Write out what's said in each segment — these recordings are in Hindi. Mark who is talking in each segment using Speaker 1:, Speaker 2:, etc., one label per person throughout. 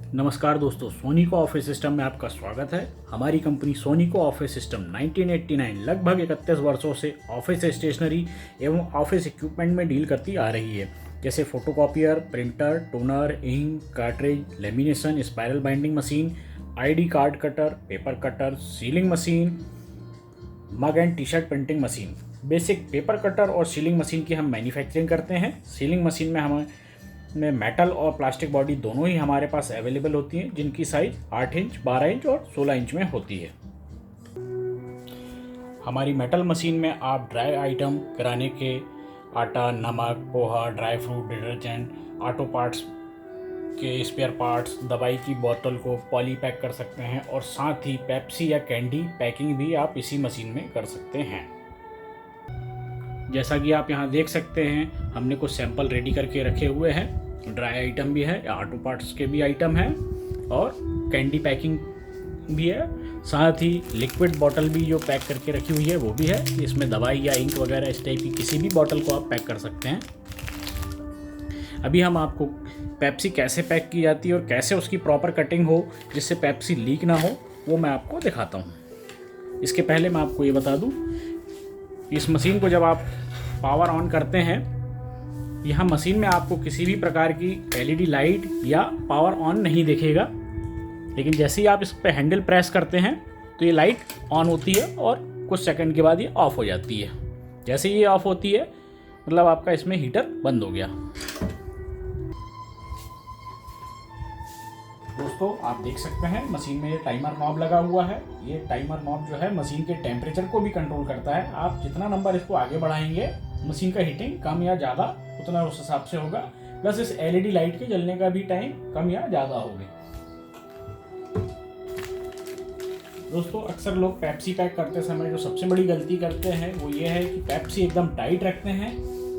Speaker 1: नमस्कार दोस्तों, सोनीको ऑफिस सिस्टम में आपका स्वागत है। हमारी कंपनी सोनीको ऑफिस सिस्टम 1989 लगभग 31 वर्षों से ऑफिस स्टेशनरी एवं ऑफिस इक्विपमेंट में डील करती आ रही है, जैसे photocopier, printer, toner, ink, cartridge, lamination, spiral binding machine, ID card cutter, paper cutter, sealing machine, mug and T shirt printing machine. Basic paper cutter और सीलिंग मशीन की हम मैन्युफैक्चरिंग करते हैं। सीलिंग मशीन में हमें मेटल और प्लास्टिक बॉडी दोनों ही हमारे पास अवेलेबल होती हैं, जिनकी साइज 8 इंच, 12 इंच और 16 इंच में होती है। हमारी मेटल मशीन में आप ड्राई आइटम किराने के आटा, नमक, poha, dry fruit, detergent, auto parts के स्पेयर पार्ट्स, दवाई की बोतल को पॉली पैक कर सकते हैं और साथ ही पेप्सी या कैंडी पैकिंग भी आप इसी मशीन में कर सकते हैं। जैसा कि आप यहाँ देख सकते हैं, हमने कुछ सैंपल रेडी करके रखे हुए हैं। ड्राई आइटम भी है, ऑटो पार्ट्स के भी आइटम हैं और कैंडी पैकिंग भी है। साथ ही लिक्विड बॉटल भी जो पैक करके रखी हुई है वो भी है। इसमें दवाई या इंक वगैरह इस टाइप की किसी भी बॉटल को आप पैक कर सकते हैं। अभी हम आपको पेप्सी कैसे पैक की जाती है और कैसे उसकी प्रॉपर कटिंग हो जिससे पेप्सी लीक ना हो, वो मैं आपको दिखाता हूँ। इसके पहले मैं आपको ये बता दूँ, इस मशीन को जब आप पावर ऑन करते हैं, यहाँ मशीन में आपको किसी भी प्रकार की एलईडी लाइट या पावर ऑन नहीं दिखेगा, लेकिन जैसे ही आप इस पर हैंडल प्रेस करते हैं तो ये लाइट ऑन होती है और कुछ सेकंड के बाद ये ऑफ हो जाती है। जैसे ही ये ऑफ होती है मतलब आपका इसमें हीटर बंद हो गया। दोस्तों, आप देख सकते हैं मशीन में ये टाइमर नॉब लगा हुआ है। ये टाइमर नॉब जो है मशीन के टेम्परेचर को भी कंट्रोल करता है। आप जितना नंबर इसको आगे बढ़ाएंगे, मशीन का हीटिंग कम या ज़्यादा उतना उस हिसाब से होगा। प्लस इस एलईडी लाइट के जलने का भी टाइम कम या ज़्यादा होगा। दोस्तों, अक्सर लोग पेप्सी पैक करते समय जो सबसे बड़ी गलती करते हैं वो ये है कि पेप्सी एकदम टाइट रखते हैं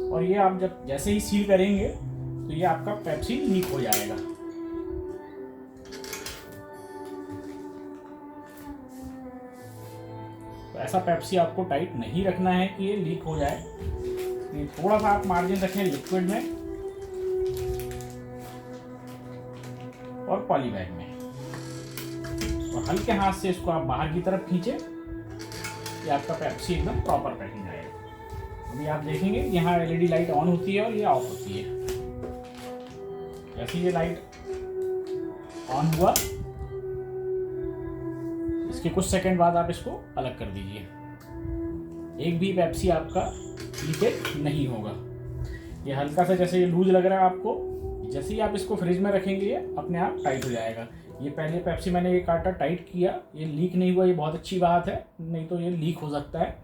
Speaker 1: और ये आप जब जैसे ही सील करेंगे तो ये आपका पेप्सी लीक हो जाएगा। तो ऐसा पेप्सी आपको टाइट नहीं रखना है कि ये लीक हो जाए। थोड़ा सा आप मार्जिन रखें लिक्विड में और पॉली बैग में, तो हल्के हाथ से इसको आप बाहर की तरफ खींचे, ये आपका पेप्सी एकदम प्रॉपर पैकिंग आएगा। अभी आप देखेंगे यहाँ एलईडी लाइट ऑन होती है और ये ऑफ होती है। जैसे ये लाइट ऑन हुआ, इसके कुछ सेकंड बाद आप इसको अलग कर दीजिए। एक भी पेप्सी आपका लीकेज नहीं होगा। ये हल्का सा जैसे ये लूज लग रहा है आपको, जैसे ही आप इसको फ्रिज में रखेंगे ये अपने आप टाइट हो जाएगा। ये पहले पेप्सी मैंने ये काटा टाइट किया, ये लीक नहीं हुआ, ये बहुत अच्छी बात है, नहीं तो ये लीक हो सकता है।